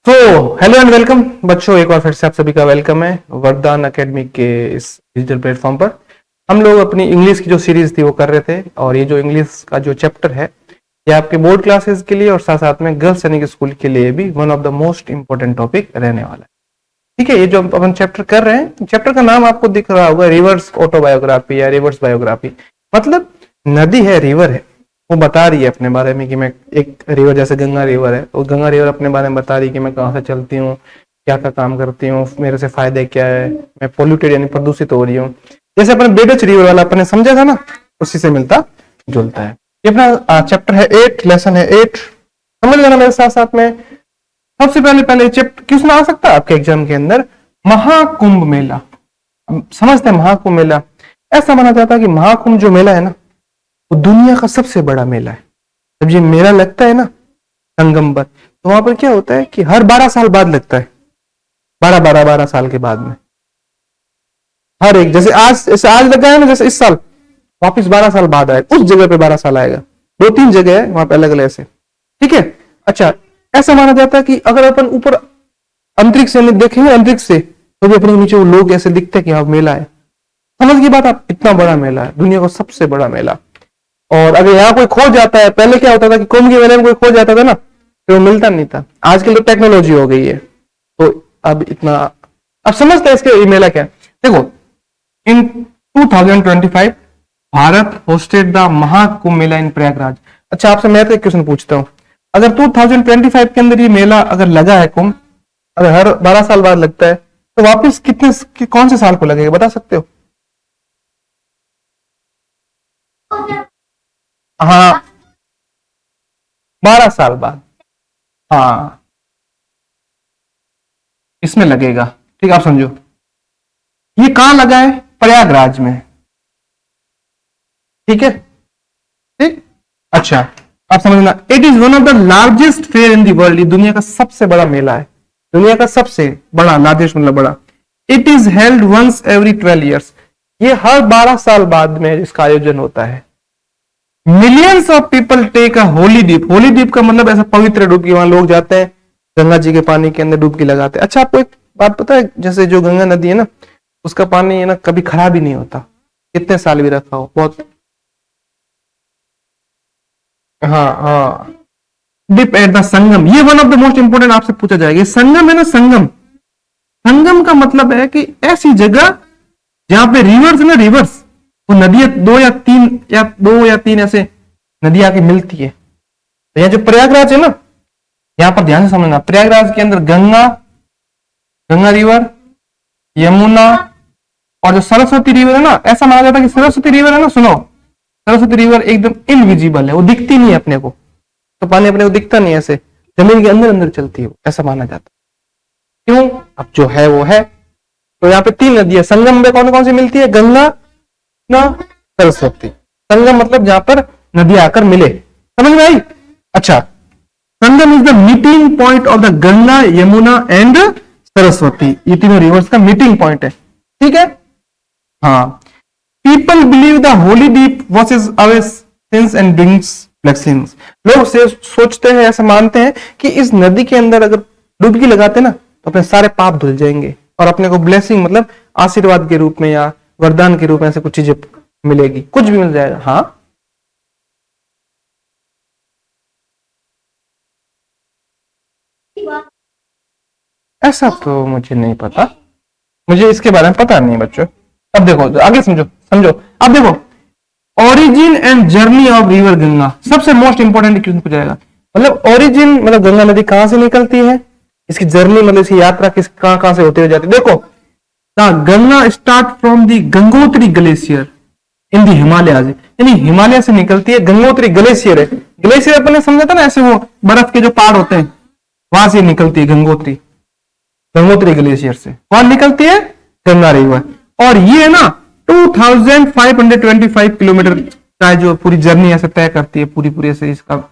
तो hello and welcome बच्चों, एक बार फिर से आप सभी का वेलकम है वरदान एकेडमी के इस डिजिटल प्लेटफॉर्म पर। हम लोग अपनी इंग्लिश की जो सीरीज थी वो कर रहे थे, और ये जो इंग्लिश का जो चैप्टर है ये आपके बोर्ड क्लासेस के लिए और साथ साथ में गर्ल्स सैनिक स्कूल के लिए भी one of the most important topic रहने वाला है। ठीक है, ये जो अपन चैप्टर कर रहे हैं, चैप्टर का नाम आपको दिख रहा होगा, रिवर्स ऑटोबायोग्राफी या रिवर्स बायोग्राफी। मतलब नदी है, रिवर है, वो बता रही है अपने बारे में कि मैं एक रिवर, जैसे गंगा रिवर है, वो गंगा रिवर अपने बारे में बता रही है कि मैं कहाँ से चलती हूँ, क्या क्या काम करती हूँ, मेरे से फायदे क्या है, मैं पोल्यूटेड यानी प्रदूषित हो रही हूँ। जैसे अपने बेडच रिवर वाला अपने समझा था ना, उसी से मिलता जुलता है। ये अपना चैप्टर है 8, लेसन है 8। समझ लेना मेरे साथ साथ में। सबसे पहले चैप्टर क्वेश्चन आ सकता है आपके एग्जाम के अंदर, महाकुंभ मेला। समझते हैं महाकुंभ मेला, ऐसा माना जाता है कि महाकुंभ जो मेला है ना, वो दुनिया का सबसे बड़ा मेला है। जब ये मेला लगता है ना संगम पर, तो वहां पर क्या होता है कि हर 12 साल बाद लगता है। 12 साल के बाद में हर एक, जैसे आज लगा है ना, जैसे इस साल वापिस 12 साल बाद आएगा, उस जगह पे 12 साल आएगा। 2-3 जगह है वहां पे अलग अलग ऐसे। ठीक है, अच्छा, ऐसा माना जाता है कि अगर अपन ऊपर अंतरिक्ष से देखेंगे, अंतरिक्ष से, तो भी अपने नीचे वो लोग ऐसे दिखते हैं कि हाँ मेला है। समझ की बात आप, इतना बड़ा मेला है, दुनिया का सबसे बड़ा मेला। और अगर यहाँ कोई खो जाता है, पहले क्या होता था कि कुंभ के मेले में कोई खो जाता था ना, तो वो मिलता नहीं था। आजकल तो टेक्नोलॉजी हो गई है, तो अब इतना, अब समझते हैं इसके मेला क्या है। देखो, इन 2025 भारत होस्टेड द महाकुंभ मेला इन प्रयागराज। अच्छा, आपसे मैं तो एक क्वेश्चन पूछता हूँ, अगर 2025 के अंदर ये मेला अगर लगा है कुंभ, अगर हर 12 साल बाद लगता है, तो वापस कौन से साल को लगेगा, बता सकते हो? हाँ, 12 साल बाद। हाँ, इसमें लगेगा। ठीक, आप समझो, ये कहां लगा है? प्रयागराज में। ठीक है, ठीक। अच्छा, आप समझना, it is one of the largest fair in the world. ये दुनिया का सबसे बड़ा मेला है, दुनिया का सबसे बड़ा, लार्जेस्ट मतलब बड़ा। It is held once every 12 years. ये हर 12 साल बाद में इसका आयोजन होता है। Millions of people take a holy dip. Holy dip का मतलब ऐसा पवित्र डुबकी, वहां लोग जाते हैं गंगा जी के पानी के अंदर डुबकी लगाते हैं। अच्छा, आपको एक बात पता है, जैसे जो गंगा नदी है ना, उसका पानी है ना कभी खराब ही नहीं होता, कितने साल भी रखा हो, बहुत। हाँ हाँ, डिप एट द संगम, ये one of the most important आपसे पूछा जाएगा। ये संगम है ना, संगम, संगम का मतलब है कि ऐसी जगह जहां पे रिवर्स है ना, रिवर्स, वो नदियां दो या तीन ऐसे नदी आके मिलती है। तो यहाँ जो प्रयागराज है ना, यहाँ पर ध्यान से समझना, प्रयागराज के अंदर गंगा, गंगा रिवर, यमुना और जो सरस्वती रिवर है ना, ऐसा माना जाता है कि सरस्वती रिवर है ना, सुनो, सरस्वती रिवर एकदम इनविजिबल है, वो दिखती नहीं है अपने को, तो पानी अपने को दिखता नहीं, ऐसे जमीन के अंदर अंदर चलती है, ऐसा माना जाता है। क्यों? अब जो है वो है। तो यहाँ पे 3 नदियां संगम में कौन कौन सी मिलती है? गंगा ना सरस्वती। संगम मतलब जहां पर नदी आकर मिले, समझ में आई? अच्छा, Sangam is the meeting point of the Ganga, Yamuna and Saraswati. ये तीनों रिवर्स का मीटिंग पॉइंट है। ठीक है, हाँ। People believe the Holi deep washes away since and brings blessings. लोग से सोचते हैं, ऐसा मानते हैं कि इस नदी के अंदर अगर डुबकी लगाते ना, तो अपने सारे पाप धुल जाएंगे और अपने को ब्लेसिंग मतलब आशीर्वाद के रूप में या वरदान के रूप में ऐसे कुछ चीजें मिलेगी, कुछ भी मिल जाएगा। हाँ, ऐसा तो मुझे नहीं पता, मुझे इसके बारे में पता नहीं बच्चों। अब देखो, आगे समझो समझो। अब देखो, origin and journey of river Ganga, सबसे मोस्ट इंपोर्टेंट क्वेश्चन पूछा जाएगा। मतलब ओरिजिन मतलब गंगा नदी कहां से निकलती है, इसकी जर्नी मतलब इसकी यात्रा किस कहां कहां से होते हुए जाती है। देखो, Ganga start from the Gangotri glacier in the Himalaya, यानी हिमालय से निकलती है। गंगोत्री ग्लेशियर है, ग्लेशियर अपन ने समझा था ना, ऐसे वो बर्फ के जो पहाड़ होते हैं, वहां से निकलती है गंगोत्री, गंगोत्री ग्लेशियर से वहां निकलती है गंगा रिवर। और ये है ना 2525 किलोमीटर का जो पूरी जर्नी ऐसे तय करती है, पूरी पूरी ऐसे इसका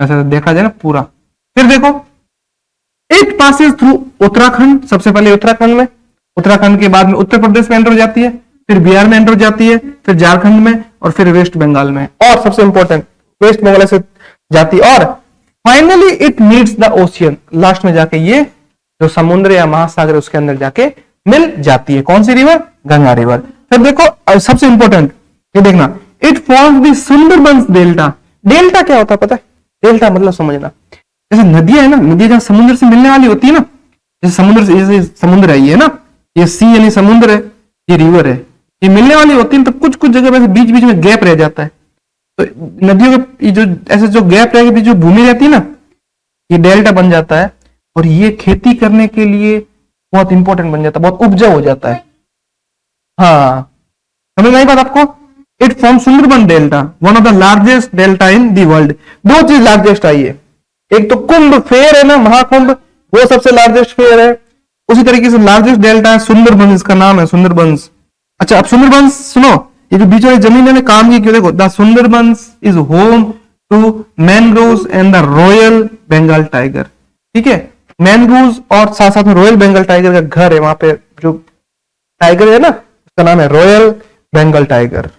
ऐसा देखा जाए ना पूरा। फिर देखो, इट पासेस थ्रू उत्तराखंड, सबसे पहले उत्तराखंड में, उत्तराखंड के बाद में उत्तर प्रदेश में एंटर हो जाती है, फिर बिहार में एंटर हो जाती है, फिर झारखंड में, और फिर वेस्ट बंगाल में। और सबसे इंपॉर्टेंट, वेस्ट बंगाल से जाती है और finally it meets the ocean, last में जाके ये जो समुद्र या महासागर उसके अंदर जाके मिल जाती है। कौन सी रिवर? गंगा रिवर। फिर देखो सबसे इंपॉर्टेंट ये देखना, it forms the Sundarbans delta. Delta क्या होता है पता है? डेल्टा मतलब समझना, जैसे नदियां है ना, नदियां जहां समुद्र से मिलने वाली होती है ना, जैसे समुद्र से, जैसे समुद्र है ये ना, ये सी यानी समुद्र है, ये रिवर है, ये मिलने वाली होती है, तो कुछ कुछ जगह वैसे बीच बीच में गैप रह जाता है, तो नदियों के जो ऐसे जो गैप रह गई, जो भूमि रहती है ना, ये डेल्टा बन जाता है, और ये खेती करने के लिए बहुत इंपॉर्टेंट बन जाता है, बहुत उपजाऊ हो जाता है। हाँ समझ में आई बात आपको? It form Sundarban delta, one of the largest delta in the world. दो चीज लार्जेस्ट आई है, एक तो कुंभ फेयर है ना, महाकुंभ, वो सबसे लार्जेस्ट फेयर है, उसी तरीके से लार्जेस्ट डेल्टा है सुंदरबंस, इसका नाम है सुंदरबंस। अच्छा अब सुंदरबंस सुनो, ये जो बीच वाली जमीन है काम की क्यों, देखो the Sundarbans is home to mangroves and the royal Bengal tiger. ठीक है, मैनग्रोव्स और साथ साथ में रॉयल बंगाल टाइगर का घर है, वहां पे जो टाइगर है ना उसका नाम है रॉयल बंगाल टाइगर,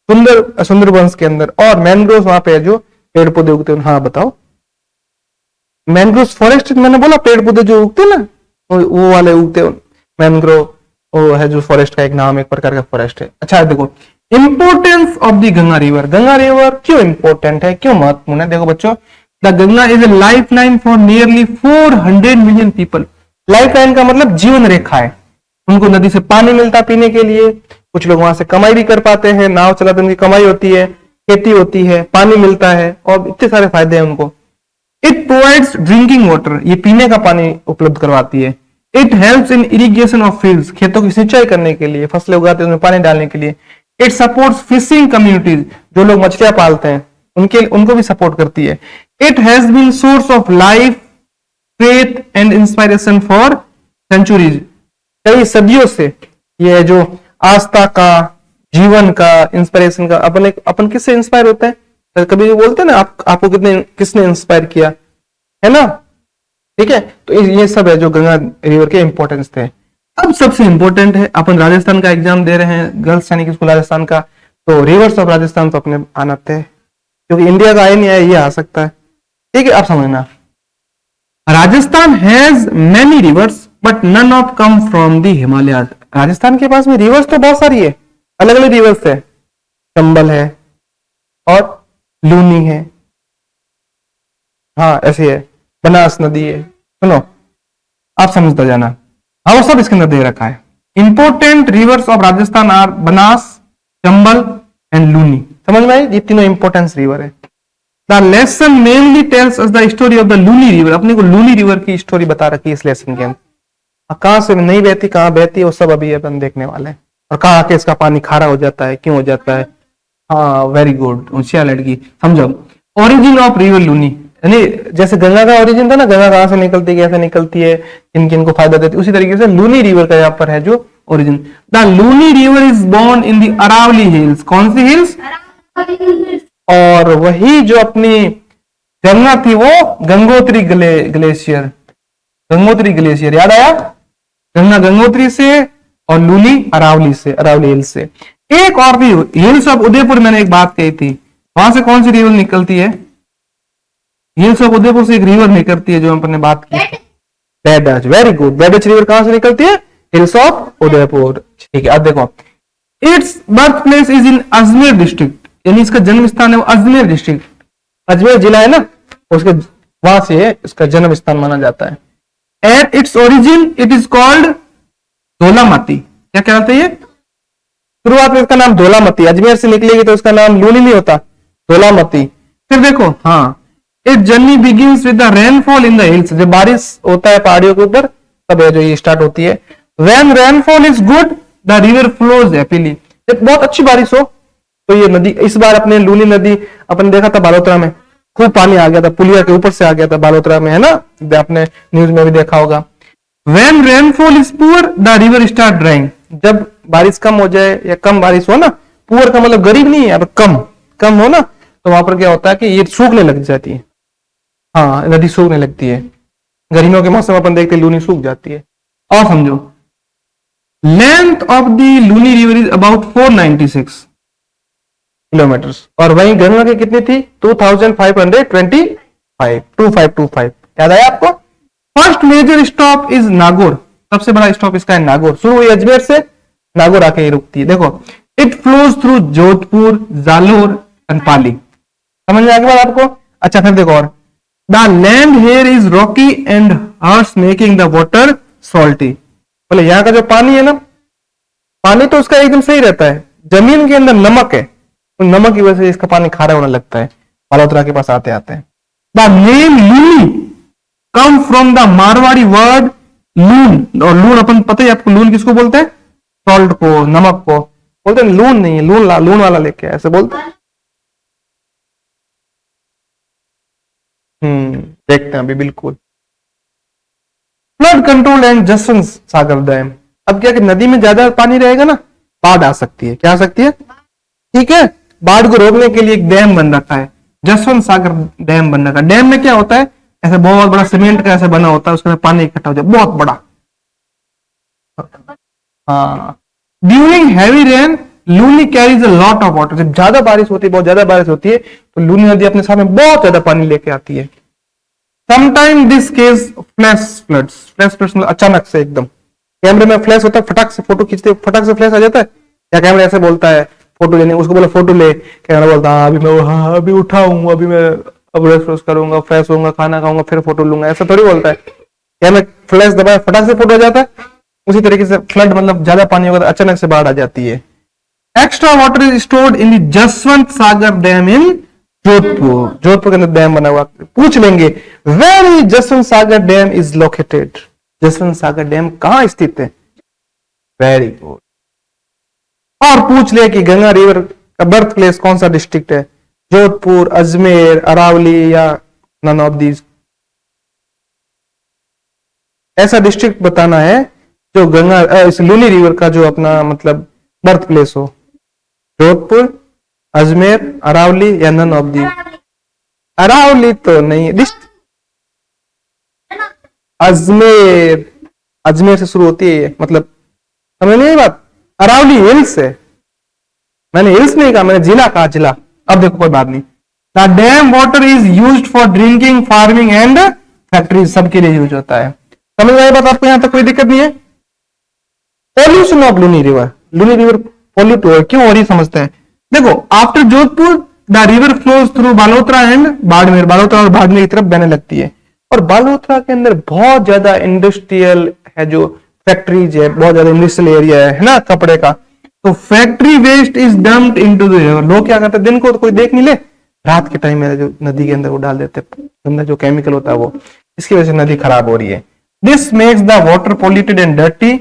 सुंदरबंस के अंदर। और मैनग्रोव्स वहां पे है जो पेड़ पौधे उगते हैं। हाँ बताओ, मैनग्रोव फॉरेस्ट मैंने बोला, पेड़ पौधे जो उगते ना वो वाले उगते, मैनग्रोव वो है जो फॉरेस्ट का एक नाम, एक प्रकार का फॉरेस्ट है। अच्छा देखो importance of the Ganga river. Ganga river क्यों इंपॉर्टेंट है, क्यों महत्वपूर्ण है? देखो बच्चों, the Ganga is a lifeline for nearly 400 million people. Life line का मतलब जीवन रेखा है, उनको नदी से पानी मिलता पीने के लिए, कुछ लोग वहां से कमाई भी कर पाते हैं, नाव चलाते उनकी कमाई होती है, खेती होती है, पानी मिलता है, और इतने सारे फायदे हैं उनको। इट प्रोवाइड्स ड्रिंकिंग वाटर, ये पीने का पानी उपलब्ध करवाती है। It helps in irrigation of fields, खेतों की सिंचाई करने के लिए, फसलें उगाते हैं उसमें पानी डालने के लिए। इट सपोर्ट्स फिशिंग कम्युनिटीज, जो लोग मछलियां पालते हैं उनको भी सपोर्ट करती है। It has been source of life, faith and inspiration for centuries. कई सदियों से ये जो आस्था का, जीवन का, इंस्पिरेशन का, अपन किससे इंस्पायर होते हैं? कभी भी बोलते हैं ना, आपको किसने इंस्पायर किया है ना? ठीक है, तो ये सब है जो गंगा रिवर के इंपॉर्टेंस थे। अब सबसे इंपॉर्टेंट है, अपन राजस्थान का एग्जाम दे रहे हैं, गर्ल्स सैनिक स्कूल राजस्थान का, तो रिवर्स ऑफ राजस्थान तो अपने आना थे, क्योंकि इंडिया का आया नहीं आया, ये आ सकता है। ठीक है, आप समझना, Rajasthan has many rivers but none of come from the Himalaya. Rajasthan के पास में रिवर्स तो बहुत सारी है, अलग अलग रिवर्स है, चंबल है और लूनी है, हाँ ऐसे है, बनास नदी है। सुनो आप समझते जाना, हाँ वो सब इसके अंदर दे रखा है। Important rivers of Rajasthan are Banas, Chambal and Luni. समझ में आई? ये तीनों इंपोर्टेंस रिवर है। The lesson mainly tells us the story of the Luni river. अपने को लूनी रिवर की स्टोरी बता रखी है इस लेसन के अंदर। कहां से नहीं बहती, कहां बहती है, वो सब अभी अपन देखने वाले हैं, और कहां आके इसका पानी खारा हो जाता है, क्यों हो जाता है। हाँ वेरी गुड, होशियार लड़की। समझो, ओरिजिन ऑफ रिवर लूनी, यानी जैसे गंगा का ओरिजिन था ना, गंगा कहां से निकलती है, कैसे निकलती है, किन किन को फायदा देती है, उसी तरीके से लूनी रिवर का यहाँ पर है जो origin. The Luni river is born in the Aravalli hills. कौन सी हिल्स? और वही जो अपनी गंगा थी वो गंगोत्री ग्लेशियर, गंगोत्री ग्लेशियर, याद आया? गंगा गंगोत्री से और लूनी अरावली से, अरावली हिल्स से। एक और भी हिल्स ऑफ उदयपुर, मैंने एक बात कही थी, वहां से कौन सी रिवर निकलती है? हिल्स ऑफ उदयपुर से एक रिवर निकलती है जो अपन ने बात की, बैडच। वेरी गुड, बैडच रिवर कहां से निकलती है? Hills of Udaipur. ठीक है, अब देखो, it's birth place is in Ajmer district, यानी इसका जन्म स्थान है वो अजमेर डिस्ट्रिक्ट, अजमेर जिला है ना, उसके वहां से इसका जन्म स्थान माना जाता है। At its origin it is called Dholamati. क्या कहलाता है ये? शुरुआत में इसका नाम धोलामती, अजमेर से निकलेगी तो उसका नाम लूनी नहीं होता, धोलामती। फिर देखो, हाँ, it journey begins with the rainfall in the hills. जब बारिश होता है पहाड़ियों के ऊपर तब है जो ये स्टार्ट होती है। When rainfall is good the river flows happily. जब बहुत अच्छी बारिश हो तो ये नदी, इस बार अपने लूनी नदी अपन देखा था बालोतरा में, खूब पानी आ गया था, पुलिया के ऊपर से आ गया था बालोतरा में, है ना, आपने न्यूज में भी देखा होगा। When rainfall is poor the river start drawing. जब बारिश कम हो जाए या कम बारिश हो ना, पुअर का मतलब गरीब नहीं है, अब कम हो ना, तो वहां पर क्या होता है कि ये सूखने लग जाती है, हाँ नदी सूखने लगती है। गर्मियों के मौसम अपन देखते हैं लूनी सूख जाती है। और समझो, length of the Luni river is about 496 kilometre, और वहीं गंगा की कितनी थी? 2525 2525 याद आया आपको? First major stop is Nagaur, सबसे बड़ा स्टॉप इसका है नागौर। शुरू हुई अजमेर से, नागौर आके ये रुकती है। देखो, it flows through Jodhpur, Jalore and Pali. समझ में आ गया आपको? अच्छा, फिर देखो और, the land here is rocky and hers making the water salty. बोले यहाँ का जो पानी है ना, पानी तो उसका एकदम सही रहता है, जमीन के अंदर नमक है, तो नमक की वजह से इसका पानी खारा होने लगता है मल्होत्रा के पास आते आते। The name Luni come from the Marwari word loon, और लून अपन पता ही आपको, लून किसको बोलते हैं? सॉल्ट को, नमक को बोलते हैं। लून नहीं है, लून वाला लेके ऐसे बोलते हैं। देखते हैं अभी, बिल्कुल। Flood control and Jaswant Sagar dam. अब क्या कि नदी में ज्यादा पानी रहेगा ना, बाढ़ आ सकती है। क्या आ सकती है? ठीक है, बाढ़ को रोकने के लिए एक डैम बन रखा है, जसवंत सागर डैम बन रखा है। डैम में क्या होता है, ऐसे बहुत बड़ा सीमेंट का ऐसे बना होता है, उसके अंदर पानी इकट्ठा हो जाए, बहुत बड़ा। हाँ, during heavy rain Luni carries a lot of water. जब ज्यादा बारिश होती है, बहुत ज्यादा बारिश होती है, तो लूनी नदी अपने साथ में बहुत ज्यादा पानी लेके आती है। Sometime this case flash floods. Flash floods मतलब अचानक से एकदम, कैमरे में फ्लैश होता है, फटाक से फोटो खींचते, फटाक से फ्लैश आ जाता है, या कैमरा ऐसे बोलता है फोटो लेने, उसको बोला फोटो ले, कैमरा बोलता है अभी मैं, हाँ अभी उठा हूँ, अभी मैं अब रेस्ट करूंगा, फ्रेश होऊंगा, खाना खाऊंगा, फिर फोटो लूंगा, ऐसा थोड़ी बोलता है। कैमरा फ्लैश दबाया, फटाक से फोटो आ जाता है। उसी तरीके से फ्लड मतलब ज्यादा पानी होगा तो अचानक से बाढ़ आ जाती है। Extra water is stored in the Jaswant Sagar dam in Jodhpur. Jodhpur के अंदर डैम बना हुआ। पूछ लेंगे where is Jaswant Sagar dam is located. Jaswant Sagar dam कहां स्थित है? Very good. और पूछ ले कि गंगा रिवर का बर्थ प्लेस कौन सा डिस्ट्रिक्ट है? जोधपुर, अजमेर, अरावली या नन ऑफ दीज। ऐसा डिस्ट्रिक्ट बताना है जो गंगा इस लूनी रिवर का जो अपना मतलब बर्थ प्लेस हो। जोधपुर, अजमेर, अरावली या नन ऑफ दी। अरावली तो नहीं, अजमेर, अजमेर से शुरू होती है, मतलब समझ नहीं बात। अरावली हिल्स है, मैंने हिल्स नहीं कहा, मैंने जिला कहा, जिला। अब देखो कोई बात नहीं। The dam water is used for drinking, farming and factory, सबके लिए यूज होता है। समझ में आई बात आपको? यहां तक कोई दिक्कत नहीं है। Pollution of Luni river. Luni river pollute हो क्यों हो रही समझते हैं। देखो, after Jodhpur the river flows through Balotra and Barmer. Balotra और बाड़मेर की तरफ बहने लगती है, और बालोतरा के अंदर बहुत ज्यादा इंडस्ट्रियल है, जो फैक्ट्रीज है, बहुत ज्यादा इंडस्ट्रियल एरिया है ना, कपड़े का। तो factory waste is dumped into the river. लोग क्या करते हैं, दिन को तो कोई देख नहीं ले, रात के टाइम में जो नदी के अंदर वो डाल देते हैं, जो केमिकल होता है वो, इसकी वजह से नदी खराब हो रही है। This makes the water polluted and dirty.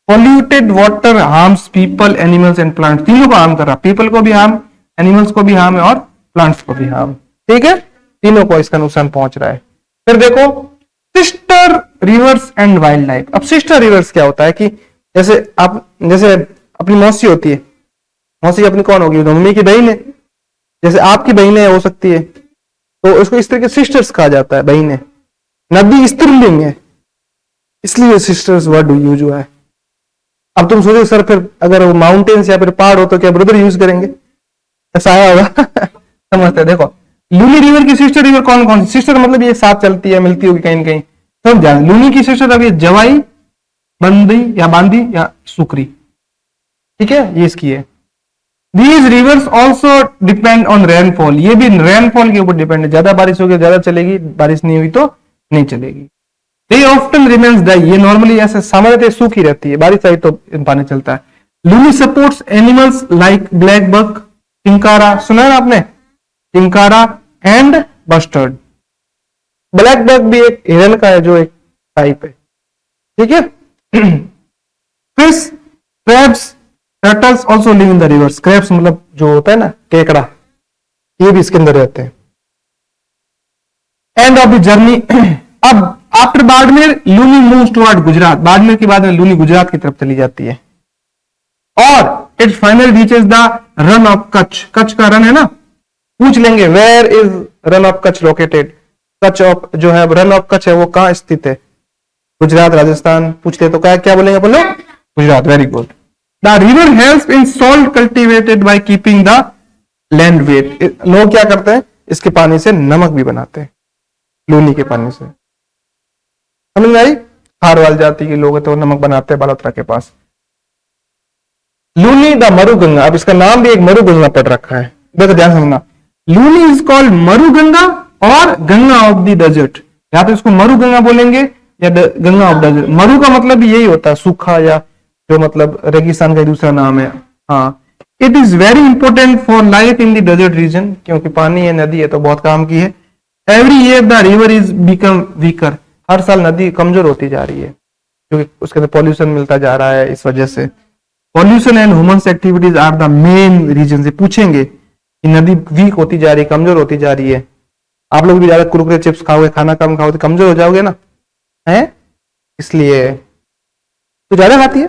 Polluted water harms people, animals and plants. तीनों को हार्म कर रहा, पीपल को भी हार्म, एनिमल्स को भी हार्म है, और प्लांट्स को भी हार्म। ठीक है, तीनों को इसका नुकसान पहुंच रहा है। फिर देखो sister reverse and wild life. अब सिस्टर रिवर्स क्या होता है कि जैसे अपनी मौसी होती है, मौसी अपनी कौन होगी? मम्मी की बहन है। जैसे आपकी बहनें हो सकती है, तो इसको इस तरह के सिस्टर्स कहा जाता है, बहनें। नदी स्त्रीलिंग है, इसलिए सिस्टर्स वर्ड यूज हुआ है। अब तुम सोचो सर, फिर अगर वो माउंटेन्स या फिर पहाड़ हो तो क्या ब्रदर यूज करेंगे? ऐसा आया होगा। समझते हैं। देखो, लूनी रिवर की सिस्टर रिवर कौन कौन सी? सिस्टर मतलब ये साथ चलती है, मिलती होगी कहीं ना कहीं, समझ। लूनी की सिस्टर अब ये जवाई, बंदी या बांदी या सुकरी। ठीक है, ये इसकी है। These rivers also depend on rainfall. ये भी रेनफॉल के ऊपर डिपेंड है। ज्यादा बारिश होगी ज्यादा चलेगी, बारिश नहीं हुई तो नहीं चलेगी। They often remains dry। ये नॉर्मली ऐसे सामान्यतः सूखी रहती है, बारिश आई तो पानी चलता है। Luni supports animals like blackbuck, chinkara, सुना है ना आपने? Chinkara and bustard. Blackbuck भी एक हिरन का है, जो एक टाइप है। ठीक है। Fish, crabs, turtles also live in the reverse. Crabs मतलब जो होता है ना, केकड़ा, ये भी इसके अंदर रहते हैं। End of the journey. अब after Barmer Luni moves toward Gujarat. Barmer के बाद में लूनी गुजरात की तरफ चली जाती है, और it finally reaches the Rann of Kutch. Kutch का रन है ना, पूछ लेंगे where is Rann of Kutch located. Kutch of जो है, रन ऑफ कच्छ है, वो कहां स्थित है? गुजरात, राजस्थान। पूछ ले तो क्या बोलेंगे अपन लोग? Gujarat. Very good. The river helps in salt cultivated by keeping the land wet. लोग क्या करते हैं, इसके पानी से नमक भी बनाते हैं। लूनी के पानी से। समझ में आई? खारवाल जाति के लोग हैं तो नमक बनाते हैं बालोतरा के पास। लूनी द मरुगंगा, अब इसका नाम भी एक मरुगंगा पड़ रखा है, देखो ध्यान समझना। लूनी इज कॉल्ड मरुगंगा और गंगा ऑफ द डेजर्ट, या तो इसको मरुगंगा बोलेंगे या गंगा ऑफ डेजर्ट। मरु का मतलब भी यही होता है सूखा, या जो मतलब रेगिस्तान का दूसरा नाम है। हाँ, it is very important for life in the desert region, क्योंकि पानी है, नदी है तो बहुत काम की है। Every year the river is become weaker, हर साल नदी कमजोर होती जा रही है क्योंकि उसके अंदर पॉल्यूशन मिलता जा रहा है, इस वजह से। Pollution and humans activities are the main reason. से पूछेंगे कि नदी वीक होती जा रही है, कमजोर होती जा रही है। आप लोग भी ज्यादा कुरकुरे चिप्स खाओगे, खाना कम खाओगे तो कमजोर हो जाओगे ना, है? इसलिए तू ज्यादा खाती है,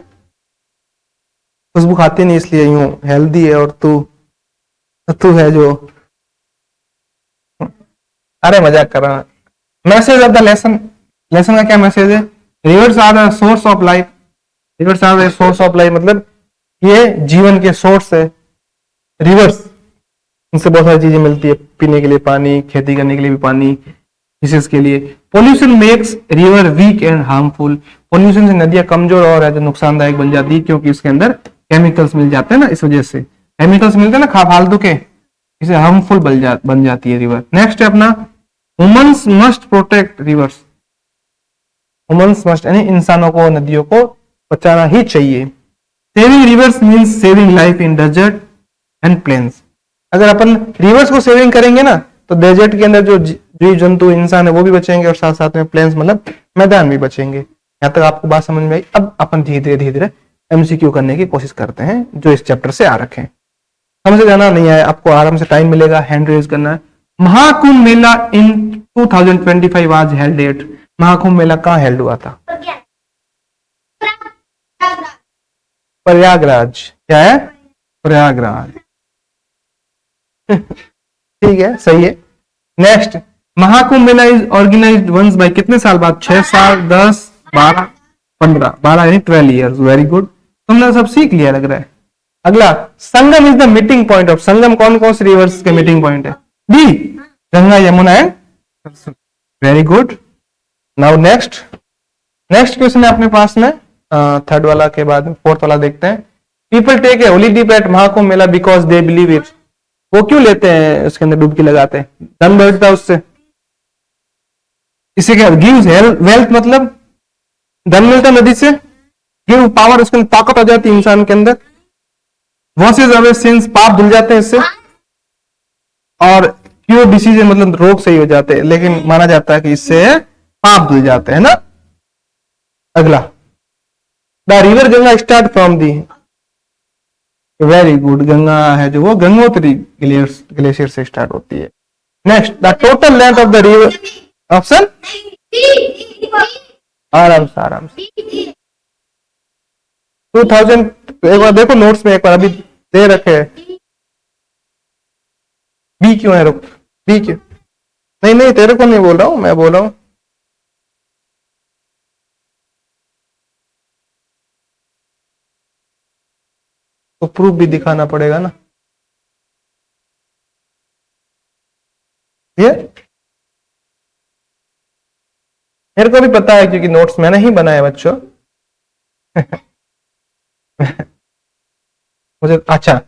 खुशबू खाती नहीं, इसलिए यूं हेल्दी है। और तू है जो, अरे मजाक कर रहा। Message of the lesson, lesson का क्या मैसेज है? Rivers are the source of life. Rivers are the source of life मतलब ये जीवन के सोर्स है। रिवर्स, इनसे बहुत सारी चीजें मिलती है, पीने के लिए पानी, खेती करने के लिए भी पानी, फिशेस के लिए। Pollution makes river weak and harmful, pollution से नदियां कमजोर और है जो नुकसानदायक बन जाती है, क्योंकि उसके अंदर केमिकल्स मिल जाते हैं ना, इस वजह से केमिकल्स मिलते हैं ना फालतू के, इसे हार्मफुल बन जाती है रिवर। नेक्स्ट है अपना, humans must protect rivers. Humans must यानी इंसानों को नदियों को बचाना ही चाहिए। Saving rivers means saving life in desert and plains. अगर अपन रिवर्स को सेविंग करेंगे ना तो डेजर्ट के अंदर जो जीव जंतु इंसान है वो भी बचेंगे, और साथ साथ में प्लेन्स मतलब मैदान भी बचेंगे। यहाँ तक आपको बात समझ में आई? अब अपन धीरे धीरे एमसीक्यू करने की कोशिश करते हैं जो इस चैप्टर से आ रखे हैं। समझ जाना नहीं आया आपको, आराम से टाइम मिलेगा, हैंड रेज करना है। महाकुंभ मेला इन 2025 आज हेल्ड एट। महाकुंभ मेला कहाँ हेल्ड हुआ था? प्रयागराज। क्या है? प्रयागराज। ठीक है, सही है। Next, Mahakumbh Mela is organised once by, कितने साल बाद? 6 साल, 10, 12, 15, 12 यानी 12 ईयर्स। वेरी गुड, तुमने सब सीख लिया लग रहा है। अगला, Sangam is the meeting point of, Sangam कौन कौन से रिवर्स के मीटिंग पॉइंट है? D, Ganga Yamuna and. Very good. Now next question है अपने पास में, थर्ड वाला के बाद फोर्थ वाला देखते हैं। People take a holy dip at Mahakumbh Mela because they believe it. वो क्यों लेते हैं, उसके अंदर डुबकी लगाते हैं? धन बढ़ता है उससे। इसे क्या, गिव्स वेल्थ मतलब धन मिलता है नदी से। गिव पावर, उसके अंदर ताकत आ जाती है इंसान के अंदर। वॉशेज अवे सिंस, पाप धुल जाते हैं इससे। और क्योर डिसीज मतलब रोग सही हो जाते हैं, लेकिन माना जाता है कि इससे पाप धुल जाते हैं ना। अगला, the river Ganga start from the. Very good, Ganga है जो वो गंगोत्री ग्लेशियर से स्टार्ट होती है। Next, the total length of the river, option आराम से 2000, एक बार देखो नोट्स में, एक बार अभी दे रखे हैं। बी क्यों है, रुक, बी क्यों? नहीं तेरे को नहीं बोल रहा हूं, मैं बोल रहा हूं तो प्रूफ भी दिखाना पड़ेगा ना। ये मेरे को भी पता है क्योंकि नोट्स मैंने ही बनाए बच्चों। मुझे अच्छा,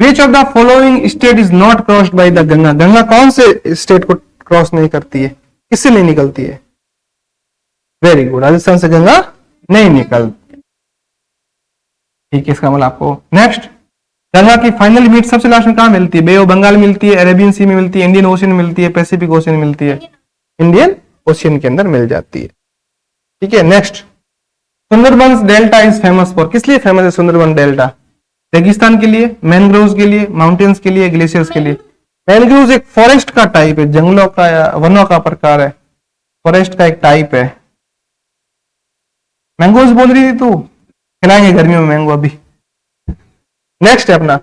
विच of the following state is not crossed by the Ganga. Ganga कौन से स्टेट को क्रॉस नहीं करती है, किससे नहीं निकलती है? वेरी गुड, राजस्थान से गंगा नहीं निकलती। ठीक है, इसका मतलब आपको। नेक्स्ट, गंगा की फाइनल मीट सबसे लास्ट में कहां मिलती है? बे ऑफ बंगाल मिलती है, अरेबियन सी में मिलती है, इंडियन ओशियन में मिलती है, पैसिफिक ओशियन में मिलती है। इंडियन ओशियन के अंदर मिल जाती है। ठीक है, next, Sundarbans delta is famous for, किस लिए फेमस है सुंदरबन डेल्टा? रेगिस्तान के लिए, मैनग्रोव्स के लिए, माउंटेन्स के लिए, ग्लेशियर्स के लिए। मैनग्रोव्स एक फॉरेस्ट का टाइप है, जंगलों का या वनों का प्रकार है, फॉरेस्ट का एक टाइप है। मैंगोज बोल रही थी तू, खिलाएंगे गर्मियों में मैंगो अभी। नेक्स्ट है अपना,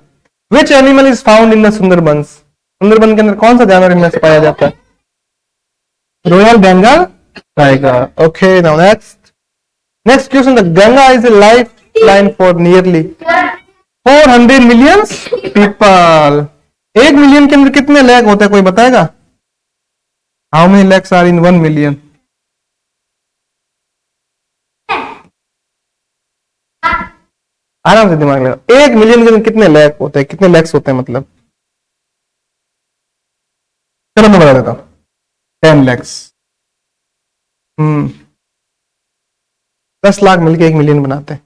which animal is found in the Sundarbans. Sundarban के अंदर कौन सा जानवर इनमें से पाया जाता है? Royal Bengal tiger. Okay, now next question, the Ganga is a lifeline for nearly 400 million people. 1 million के अंदर कितने लैक होते हैं, कोई बताएगा? How many lakhs are in 1 million? आराम से दिमाग लगा। 1 मिलियन के कितने लैख होते हैं, कितने लैक्स होते हैं मतलब? चलो मैं बता देता हूँ, 10 लैक्स। 10 लाख मिलके 1 मिलियन बनाते हैं।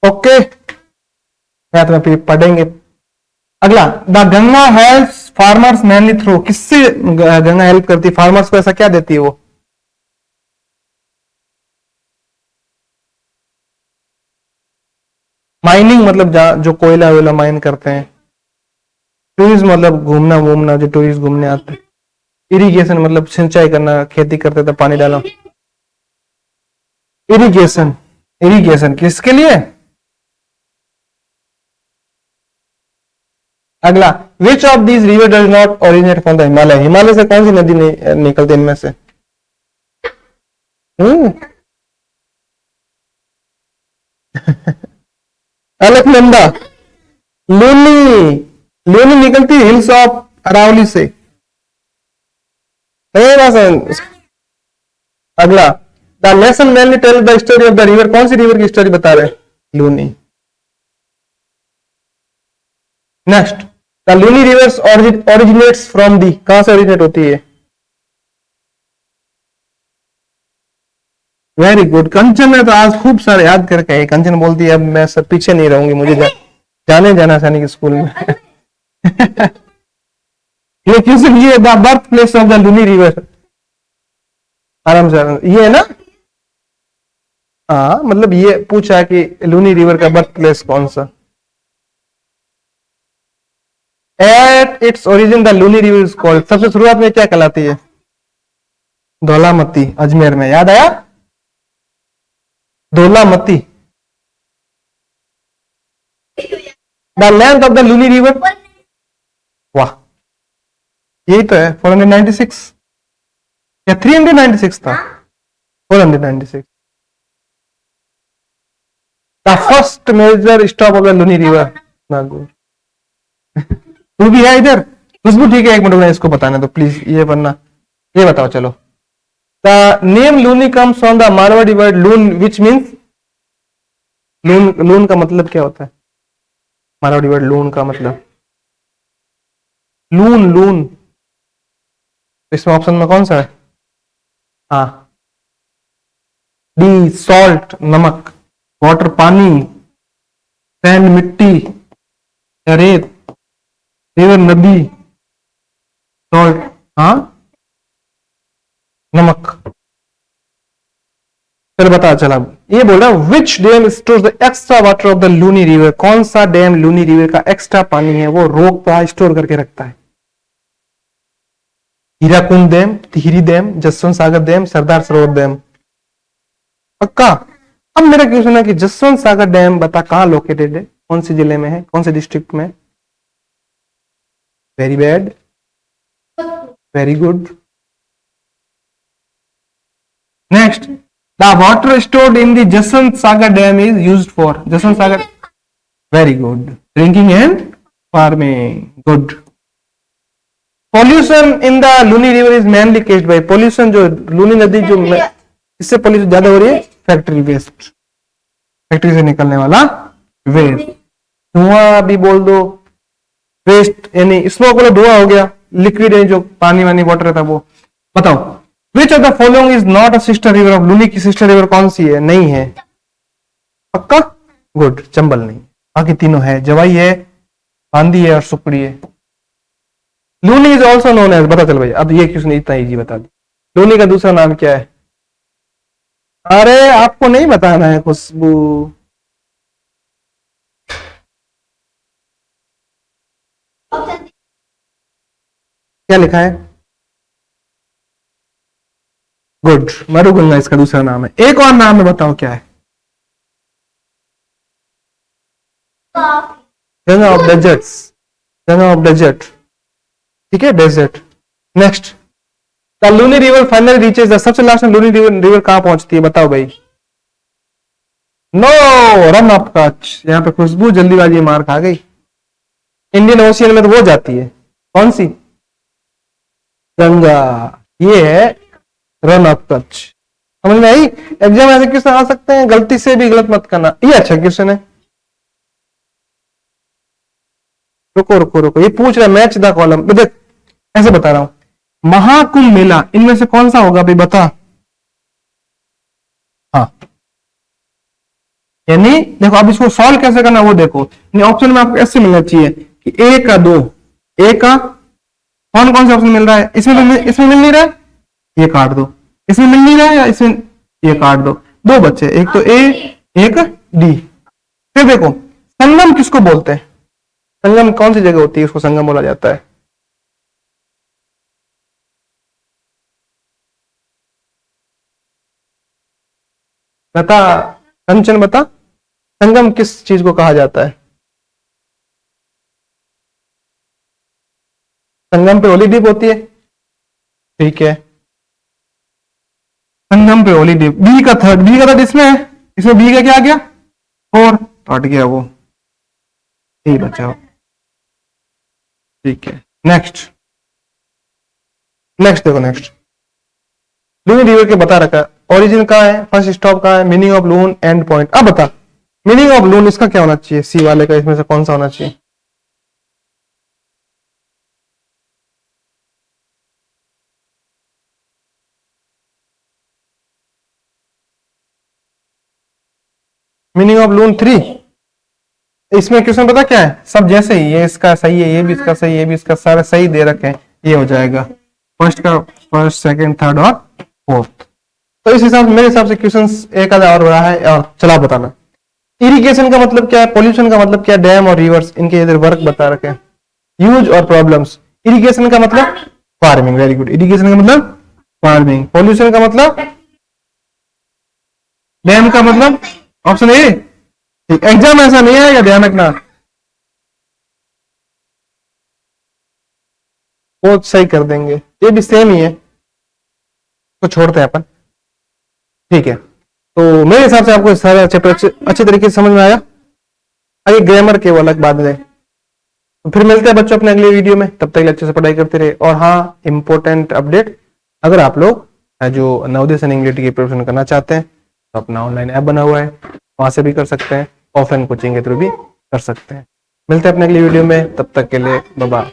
ओके, या तो फिर पढ़ेंगे। अगला, the Ganga help farmers mainly through, किससे गंगा हेल्प करती है फार्मर्स को, ऐसा क्या देती है वो? माइनिंग मतलब जो कोयला वोयला माइन करते हैं। टूरिज्म मतलब घूमना वूमना, जो टूरिस्ट घूमने आते हैं। इरिगेशन मतलब सिंचाई करना, खेती करते थे पानी डालो। इरिगेशन, इरिगेशन किसके लिए? अगला, which of these river does not originate from the Himalaya, Himalaya से कौन सी नदी निकलती है इनमें से? हम्म अलकनंदा, लूनी, लूनी निकलती है हिल्स ऑफ अरावली से। नहीं बात। अगला, the lesson mainly tell the story of the river, कौन सी रिवर की स्टोरी बता रहे हैं? Luni. Next, the Luni rivers originates from the, कहां से ओरिजिनेट होती है? Very good. कंचन ने तो आज खूब सारे याद करके आई। कंचन बोलती है अब मैं सब पीछे नहीं रहूंगी, मुझे जाने जाना सैनिक स्कूल में। ये क्वेश्चन, ये the birthplace of the Luni river, आराम से ये है ना। हाँ मतलब ये पूछा है कि लूनी रिवर का बर्थ प्लेस कौन सा। At its origin the Luni river is called, सबसे शुरुआत में क्या कहलाती है? धौलामती, अजमेर में, याद आया? Dhaulamati. The length of the Luni river, वाह, यही तो है 496 या 396 था? 496। The first major stop of the Luni river, Nagaur. तू भी है इधर? खुशबू ठीक है, एक मिनट में इसको बताना तो प्लीज, ये वरना ये बताओ। चलो, the name Luni comes from the Marwari word loon which means, loon, लून का मतलब क्या होता है? मारवाड़ी वर्ड लून का मतलब, लून, लून। इसमें ऑप्शन में कौन सा है? हाँ, डी सॉल्ट, नमक, वाटर पानी, सैंड मिट्टी, या रेत, रिवर नदी, सॉल्ट, हाँ नमक। फिर बता चला, ये बोल रहा which dam stores the extra water of the Luni river, कौन सा डैम लूनी रिवर का एक्स्ट्रा पानी है वो रोकता, स्टोर करके रखता है? Hirakud dam, Tehri dam, Jaswant Sagar dam, Sardar Sarovar dam. पक्का? अब मेरा क्वेश्चन है कि जसवंत सागर डैम बता कहां लोकेटेड है, कौन से जिले में है, कौन से डिस्ट्रिक्ट में? Very bad, very good. Next, the water stored in the Jaswant Sagar dam is used for, Jaswant Sagar, very good, drinking and farming, good. Pollution in the Luni river is mainly caused by, pollution जो लूनी नदी जो इससे पॉल्यूशन ज्यादा हो रही है, factory waste, factory से निकलने वाला वेस्ट, धुआं भी बोल दो, वेस्ट यानी स्मोक वाला धुआं हो गया, लिक्विड है जो पानी वानी वाटर रहता वो। बताओ, which of the following is not a sister river of Luni, की सिस्टर रिवर कौन सी है? नहीं है, पक्का? गुड, चंबल नहीं, बाकी तीनों है, जवाई है, आंधी है और सुकड़ी है। Luni is also known as, बता चल भाई, अब ये क्वेश्चन इतना इजी बता दी, लूनी का दूसरा नाम क्या है? अरे आपको नहीं बताना है खुशबू, क्या लिखा है? गुड, मरुगंगा इसका दूसरा नाम है। एक और नाम है, बताओ क्या है? Ganga of deserts, Ganga of desert, ठीक है, desert. Next, the Luni river finally reaches the, सबसे लास्ट में लूनी रिवर कहां पहुंचती है, बताओ भाई? नो, रन ऑफ कच्छ, यहां पे खुशबू जल्दीबाजी मार खा गई। इंडियन ओशियन में तो वो जाती है, कौन सी? गंगा, ये है रन अप टच। समझ में आई? एग्जाम ऐसे क्वेश्चन आ सकते हैं, गलती से भी गलत मत करना। ये अच्छा क्वेश्चन है। रुको रुको रुको, ये पूछ रहा है मैच द कॉलम। देख ऐसे बता रहा हूं, महाकुंभ मेला इनमें से कौन सा होगा भाई बता। हाँ, यानी देखो अब इसको सॉल्व कैसे करना वो देखो। ऑप्शन में आपको ऐसे मिलना चाहिए कि ए का 2, ए का कौन कौन सा ऑप्शन मिल रहा है, इसमें मिल नहीं रहा है, ये काट दो। इसमें मिल नहीं रहा है, या इसमें ये काट दो। दो बच्चे, एक तो ए, एक डी। फिर देखो संगम किसको बोलते हैं, संगम कौन सी जगह होती है उसको संगम बोला जाता है। बता कंचन, बता संगम किस चीज को कहा जाता है। संगम पे ओली डिप होती है, ठीक है। संगम पे ओली डिप, बी का थर्ड इसमें है, इसमें बी का क्या आ गया 4, तो हट गया वो, यही बचा हो, ठीक है। नेक्स्ट नेक्स्ट देखो, नेक्स्ट लून रिवर के बता रखा है, ओरिजिन कहाँ है, फर्स्ट स्टॉप कहाँ है, meaning of loon, and point. अब बता मीनिंग ऑफ लून इसका क्या होना चाहिए, सी वाले का इसमें से कौन सा होना चाहिए। मीनिंग ऑफ लून 3। इसमें क्वेश्चन पता क्या है, सब जैसे ही, ये इसका सही है, ये भी इसका सही है, ये भी इसका, सारे सही दे रखे हैं, ये हो जाएगा फर्स्ट का फर्स्ट, सेकंड, थर्ड और फोर्थ। तो इस हिसाब से मेरे हिसाब से क्वेश्चन एक आधा और बड़ा है। और चला बताना इरिगेशन का मतलब क्या है, पॉल्यूशन का मतलब क्या है, डैम और रिवर्स, इनके इधर वर्क बता रखे हैं। यूज और प्रॉब्लम्स, इरिगेशन का मतलब फार्मिंग, वेरी गुड, इरिगेशन का मतलब फार्मिंग। पॉल्यूशन का मतलब, डैम का मतलब ऑप्शन ए। एग्जाम ऐसा नहीं आएगा, ध्यान रखना, वो सही कर देंगे, ये भी सेम ही है, तो छोड़ते हैं अपन, ठीक है। तो मेरे हिसाब से आपको सारा चैप्टर अच्छे तरीके से समझ में आया। आगे ग्रामर के वो अलग बात है। तो फिर मिलते हैं बच्चों अपने अगले वीडियो में, तब तक अच्छे से पढ़ाई करते रहे। और हाँ, इंपॉर्टेंट अपडेट, अगर आप लोग जो नवोदय सैनिक इंग्लिश की प्रिपरेशन करना चाहते हैं तो अपना ऑनलाइन ऐप बना हुआ है, वहां से भी कर सकते हैं, ऑफलाइन कोचिंग के थ्रू भी कर सकते हैं। मिलते हैं अपने अगली वीडियो में, तब तक के लिए बाय बाय।